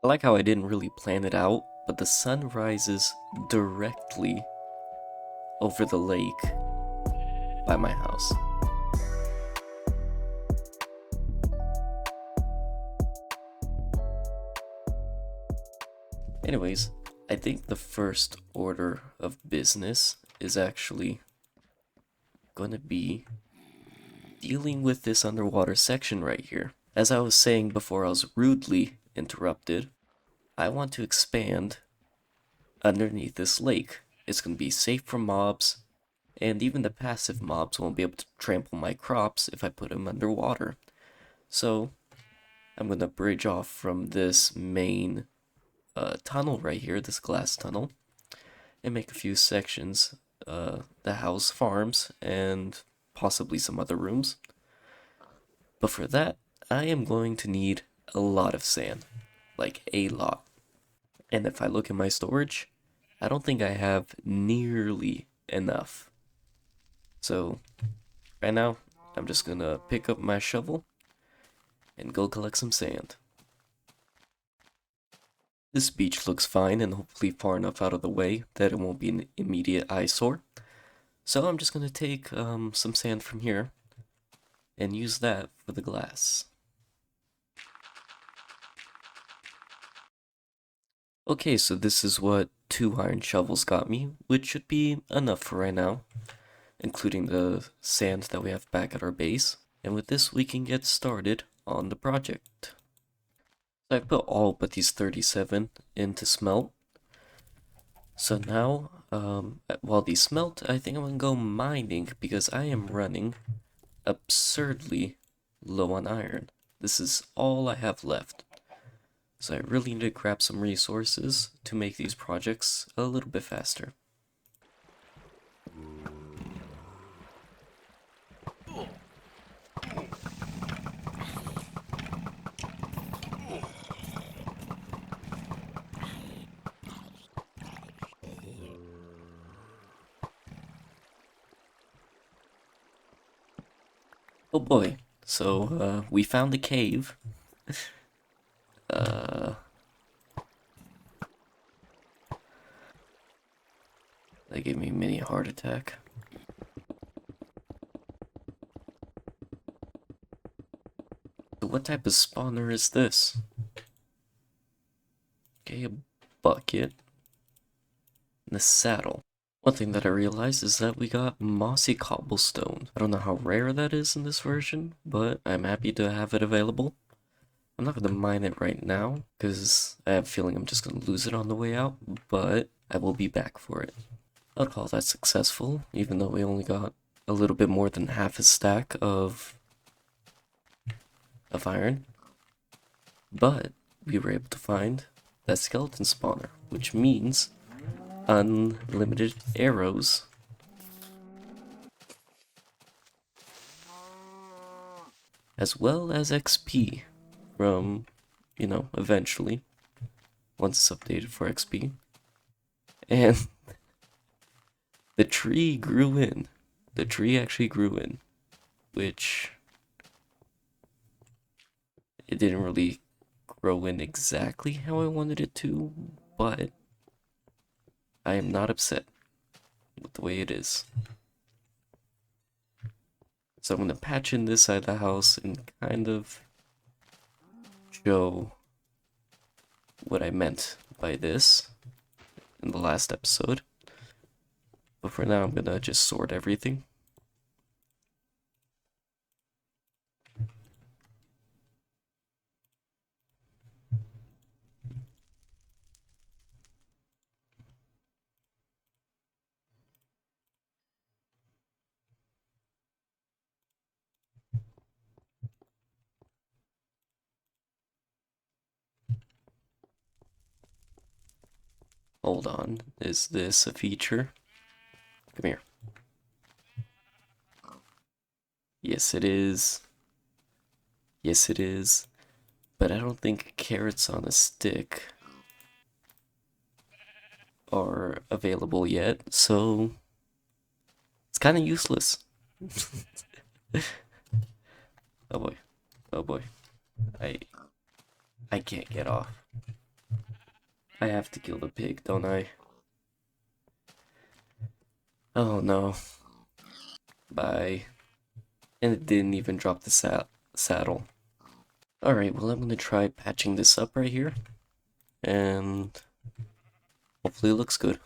I like how I didn't really plan it out, but the sun rises directly over the lake by my house. Anyways, I think the first order of business is actually going to be dealing with this underwater section right here. As I was saying before I was rudely interrupted, I want to expand underneath this lake. It's going to be safe from mobs, and even the passive mobs won't be able to trample my crops if I put them underwater. So, I'm going to bridge off from this main tunnel right here, this glass tunnel, and make a few sections, the house, farms, and possibly some other rooms. But for that, I am going to need a lot of sand, like a lot. And if I look in my storage, I don't think I have nearly enough. So, right now, I'm just gonna pick up my shovel and go collect some sand. This beach looks fine and hopefully far enough out of the way that it won't be an immediate eyesore. So I'm just gonna take some sand from here and use that for the glass. Okay, so this is what 2 iron shovels got me, which should be enough for right now, including the sand that we have back at our base. And with this, we can get started on the project. So I put all but these 37 into smelt. So now, while these smelt, I think I'm gonna go mining because I am running absurdly low on iron. This is all I have left. So I really need to grab some resources to make these projects a little bit faster. Oh boy, so we found a cave. uh, that gave me a mini heart attack. So what type of spawner is this? Okay, a bucket and a saddle. One thing that I realized is that we got mossy cobblestone. I don't know how rare that is in this version, but I'm happy to have it available. I'm not going to mine it right now, because I have a feeling I'm just going to lose it on the way out, but I will be back for it. I'll call that successful, even though we only got a little bit more than half a stack of iron. But we were able to find that skeleton spawner, which means unlimited arrows. As well as XP from, eventually, once it's updated for XP. And the tree grew in. The tree actually grew in, which it didn't really grow in exactly how I wanted it to, but I am not upset with the way it is. So I'm going to patch in this side of the house and kind of show what I meant by this in the last episode. But for now, I'm going to just sort everything. Hold on, is this a feature? Come here. Yes, it is. Yes, it is. But I don't think carrots on a stick are available yet, so it's kind of useless. Oh boy. Oh boy. I can't get off. I have to kill the pig, don't I? Oh no. Bye. And it didn't even drop the saddle. Alright, well I'm gonna try patching this up right here. And hopefully it looks good.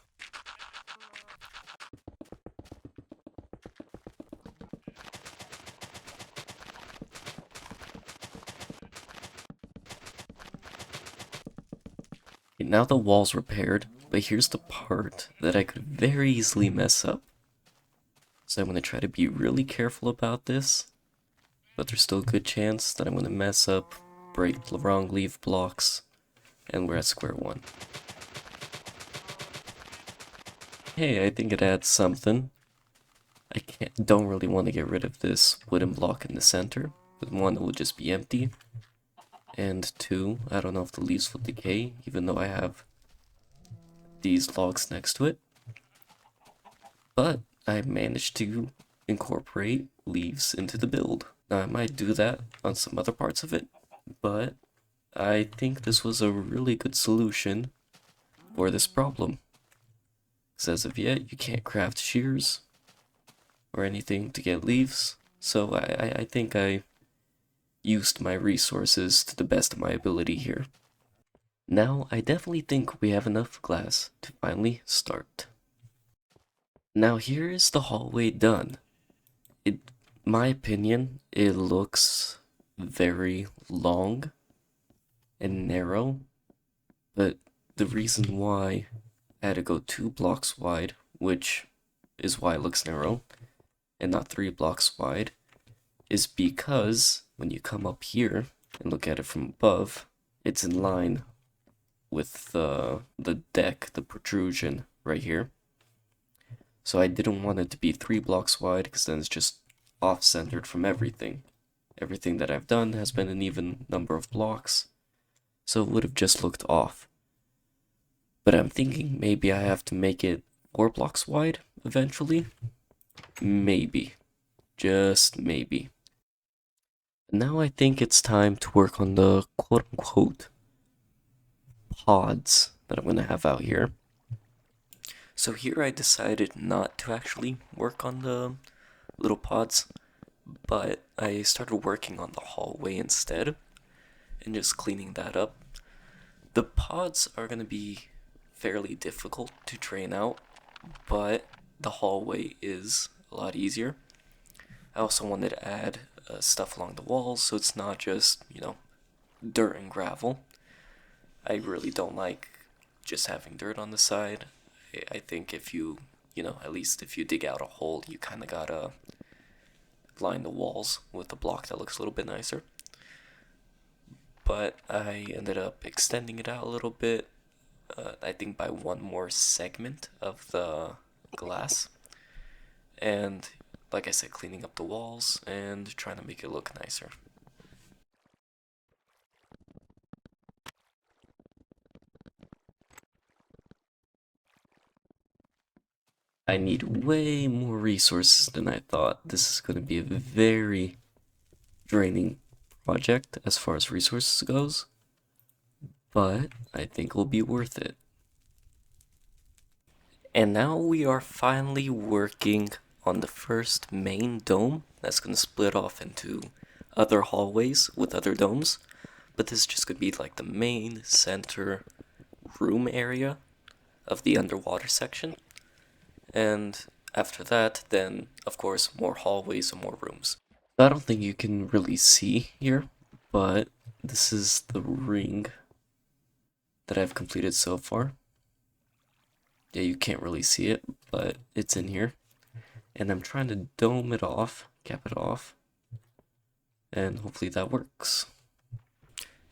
Okay, now the wall's repaired, but here's the part that I could very easily mess up. So I'm gonna try to be really careful about this, but there's still a good chance that I'm gonna mess up, break the wrong leaf blocks, and we're at square one. Hey, I think it adds something. Don't really want to get rid of this wooden block in the center, but one, it will just be empty. And two, I don't know if the leaves will decay, even though I have these logs next to it. But I managed to incorporate leaves into the build. Now I might do that on some other parts of it, but I think this was a really good solution for this problem. Because as of yet, you can't craft shears or anything to get leaves, so I think I used my resources to the best of my ability here. Now, I definitely think we have enough glass to finally start. Now here is the hallway done. My opinion, it looks very long and narrow, but the reason why I had to go 2 blocks wide, which is why it looks narrow, and not 3 blocks wide, is because when you come up here and look at it from above, it's in line with the deck, the protrusion right here. So I didn't want it to be 3 blocks wide because then it's just off-centered from everything. Everything that I've done has been an even number of blocks, so it would have just looked off. But I'm thinking maybe I have to make it 4 blocks wide eventually. Maybe. Just maybe. Now I think it's time to work on the quote-unquote pods that I'm going to have out here. So here I decided not to actually work on the little pods, but I started working on the hallway instead and just cleaning that up. The pods are going to be fairly difficult to train out, but the hallway is a lot easier. I also wanted to add stuff along the walls so it's not just, dirt and gravel. I really don't like just having dirt on the side. I think if you, at least if you dig out a hole, you kind of gotta line the walls with a block that looks a little bit nicer. But I ended up extending it out a little bit, I think by one more segment of the glass. And like I said, cleaning up the walls and trying to make it look nicer. I need way more resources than I thought. This is going to be a very draining project as far as resources goes, but I think it'll be worth it. And now we are finally working on the first main dome that's going to split off into other hallways with other domes, but this is just going to be like the main center room area of the underwater section. And after that, then, of course, more hallways and more rooms. I don't think you can really see here, but this is the ring that I've completed so far. Yeah, you can't really see it, but it's in here. And I'm trying to dome it off, cap it off, and hopefully that works.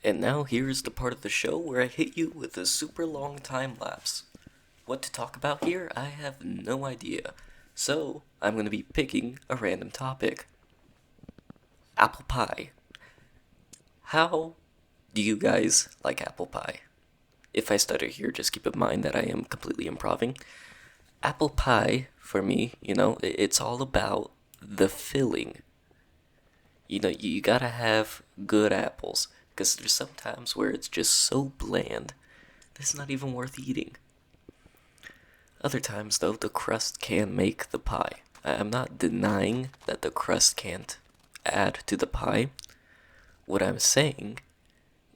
And now here's the part of the show where I hit you with a super long time lapse. What to talk about here? I have no idea. So, I'm going to be picking a random topic. Apple pie. How do you guys like apple pie? If I stutter here, just keep in mind that I am completely improving. Apple pie, for me, it's all about the filling. You gotta have good apples, because there's some times where it's just so bland This is not even worth eating. Other times, though, the crust can make the pie. I'm not denying that the crust can't add to the pie. What I'm saying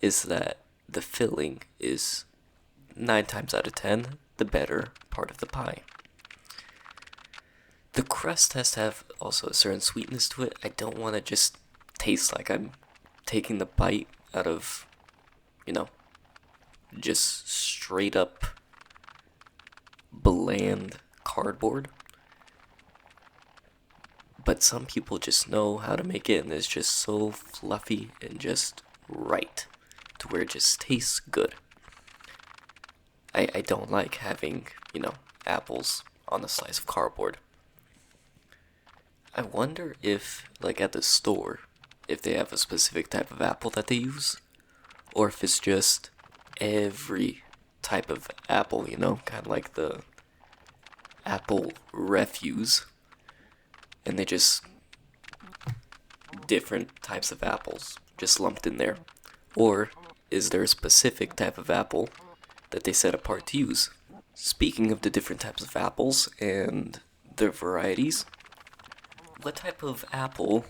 is that the filling is 9 times out of 10 the better part of the pie. The crust has to have also a certain sweetness to it. I don't want to just taste like I'm taking the bite out of, you know, just straight up bland cardboard. But some people just know how to make it, and it's just so fluffy and just right to where it just tastes good. I don't like having, apples on a slice of cardboard. I wonder if, like at the store, if they have a specific type of apple that they use, or if it's just every type of apple, kind of like the apple refuse, and they just different types of apples just lumped in there. Or is there a specific type of apple that they set apart to use? Speaking of the different types of apples and their varieties, what type of apple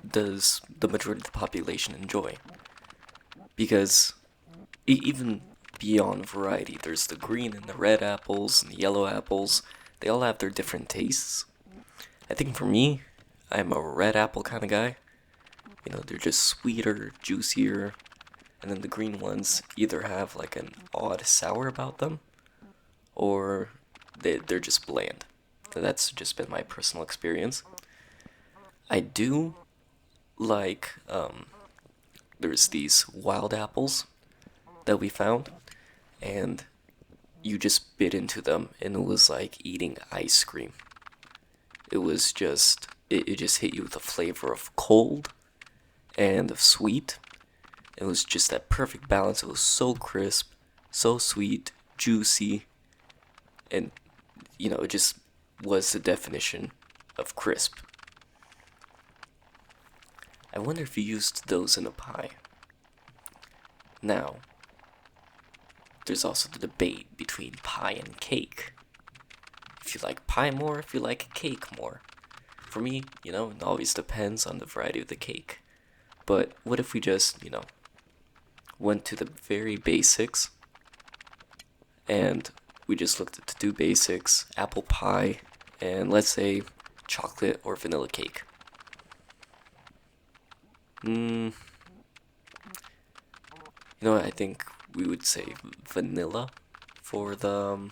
does the majority of the population enjoy? Because even beyond variety, there's the green and the red apples and the yellow apples. They all have their different tastes. I think for me, I'm a red apple kind of guy. They're just sweeter, juicier, and then the green ones either have like an odd sour about them, or they're just bland. That's just been my personal experience. I do like, there's these wild apples that we found, and you just bit into them, and it was like eating ice cream. It was just, it just hit you with a flavor of cold and of sweet. It was just that perfect balance. It was so crisp, so sweet, juicy, and, it just was the definition of crisp. I wonder if you used those in a pie. Now, there's also the debate between pie and cake. If you like pie more, if you like cake more. For me, it always depends on the variety of the cake. But what if we just, went to the very basics, and we just looked at the two basics, apple pie, and let's say chocolate or vanilla cake. I think we would say vanilla for the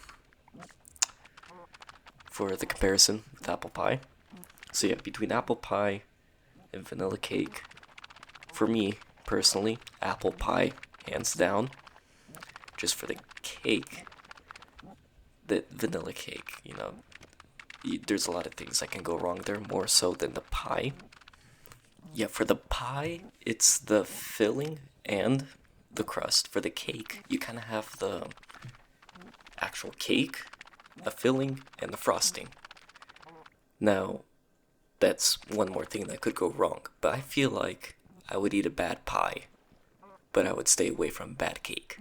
comparison with apple pie. So yeah, between apple pie and vanilla cake, for me personally, apple pie hands down. Just for the cake, the vanilla cake, there's a lot of things that can go wrong there, more so than the pie. Yeah, for the pie, it's the filling and the crust. For the cake, you kind of have the actual cake, a filling, and the frosting. Now, that's one more thing that could go wrong, but I feel like I would eat a bad pie, but I would stay away from bad cake.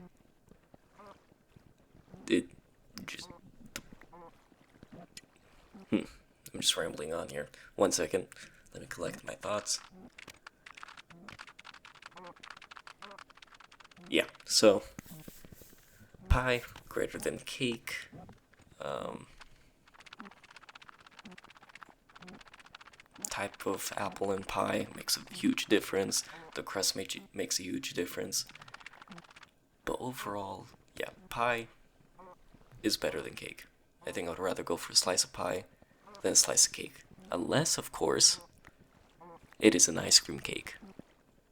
It just... I'm just rambling on here. 1 second. Let me collect my thoughts. Yeah, so pie greater than cake. Type of apple in pie makes a huge difference. The crust makes a huge difference. But overall, yeah, pie is better than cake. I think I would rather go for a slice of pie than a slice of cake. Unless, of course, it is an ice cream cake.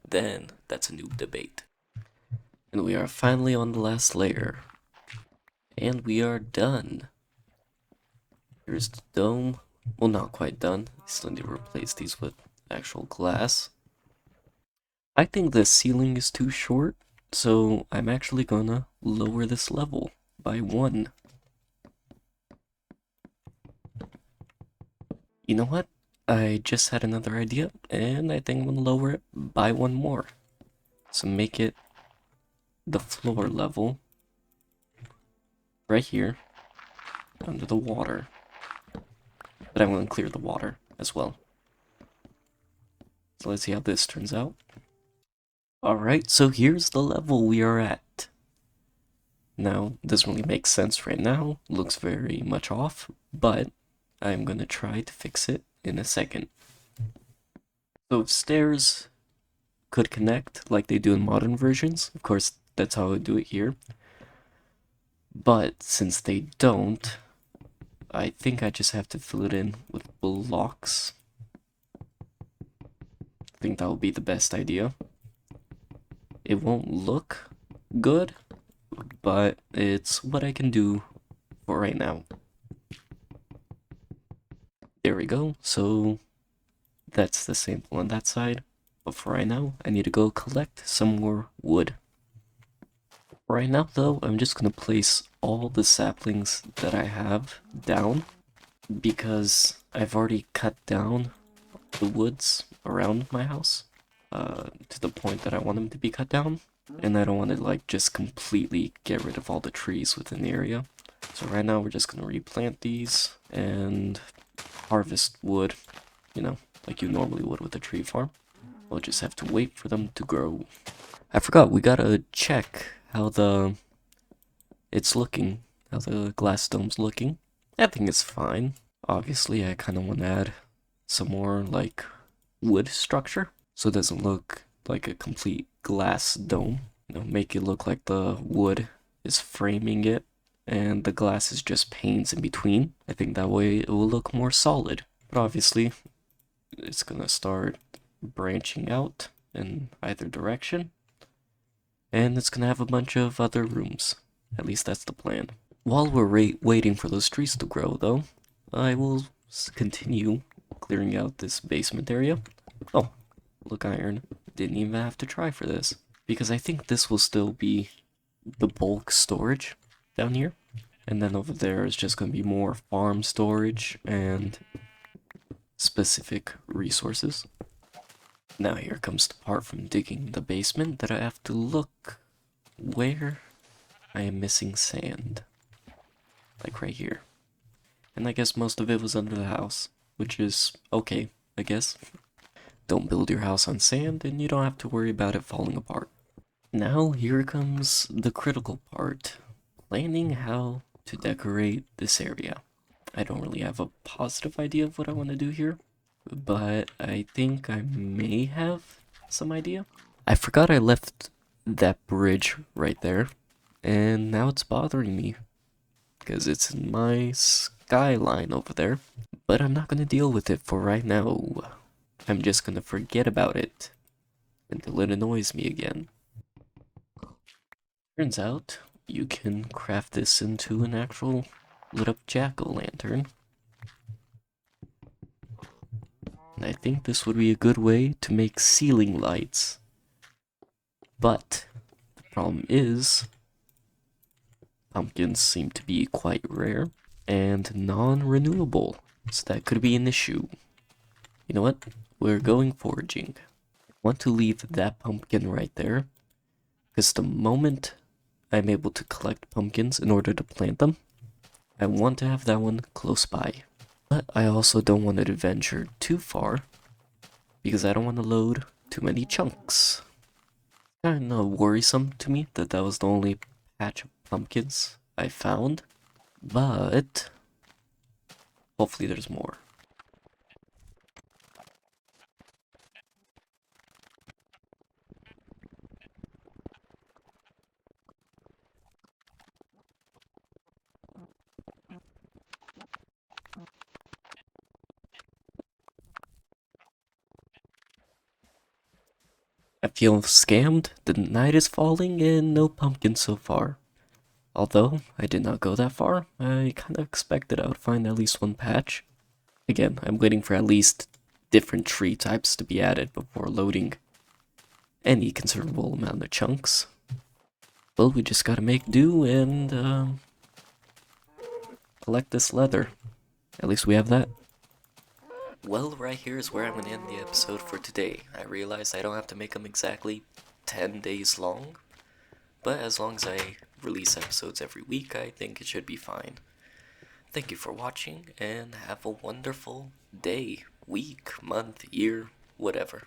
Then that's a new debate. And we are finally on the last layer. And we are done. Here's the dome. Well, not quite done. Still need to replace these with actual glass. I think the ceiling is too short, so I'm actually gonna lower this level by 1. You know what? I just had another idea, and I think I'm gonna lower it by 1 more. So make it the floor level right here under the water. But I'm going to clear the water as well. So let's see how this turns out. Alright, so here's the level we are at. Now, doesn't really make sense right now, looks very much off, but I'm gonna try to fix it in a second. So stairs could connect like they do in modern versions, of course that's how I do it here. But since they don't, I think I just have to fill it in with blocks. I think that would be the best idea. It won't look good, but it's what I can do for right now. There we go, so that's the same on that side. But for right now, I need to go collect some more wood. Right now though, I'm just gonna place all the saplings that I have down because I've already cut down the woods around my house to the point that I want them to be cut down, and I don't want to like just completely get rid of all the trees within the area. So right now we're just gonna replant these and harvest wood, you know, like you normally would with a tree farm. We'll just have to wait for them to grow. I forgot, we gotta check how it's looking, how the glass dome's looking. I think it's fine. Obviously, I kind of want to add some more like wood structure so it doesn't look like a complete glass dome. You know, make it look like the wood is framing it and the glass is just panes in between. I think that way it will look more solid. But obviously, it's gonna start branching out in either direction, and it's gonna have a bunch of other rooms. At least that's the plan. While we're waiting for those trees to grow, though, I will continue clearing out this basement area. Oh, look, iron. Didn't even have to try for this, because I think this will still be the bulk storage down here. And then over there is just going to be more farm storage and specific resources. Now here comes the part from digging the basement that I have to look where I am missing sand. Like right here. And I guess most of it was under the house, which is okay, I guess. Don't build your house on sand and you don't have to worry about it falling apart. Now here comes the critical part. Planning how to decorate this area. I don't really have a positive idea of what I want to do here, but I think I may have some idea. I forgot I left that bridge right there, and now it's bothering me because it's in my skyline over there. But I'm not gonna deal with it for right now. I'm just gonna forget about it until it annoys me again. Turns out you can craft this into an actual lit up jack-o'-lantern. And I think this would be a good way to make ceiling lights. But the problem is pumpkins seem to be quite rare and non-renewable, so that could be an issue. You know what? We're going foraging. I want to leave that pumpkin right there, because the moment I'm able to collect pumpkins in order to plant them, I want to have that one close by. But I also don't want to venture too far, because I don't want to load too many chunks. Kind of worrisome to me that that was the only patch of pumpkins I found, but hopefully there's more. I feel scammed, the night is falling and no pumpkins so far. Although I did not go that far, I kind of expected I would find at least one patch. Again, I'm waiting for at least different tree types to be added before loading any considerable amount of chunks. Well, we just gotta make do and collect this leather. At least we have that. Well, right here is where I'm gonna end the episode for today. I realized I don't have to make them exactly 10 days long, But as long as I release episodes every week, I think it should be fine. Thank you for watching, and have a wonderful day, week, month, year, whatever.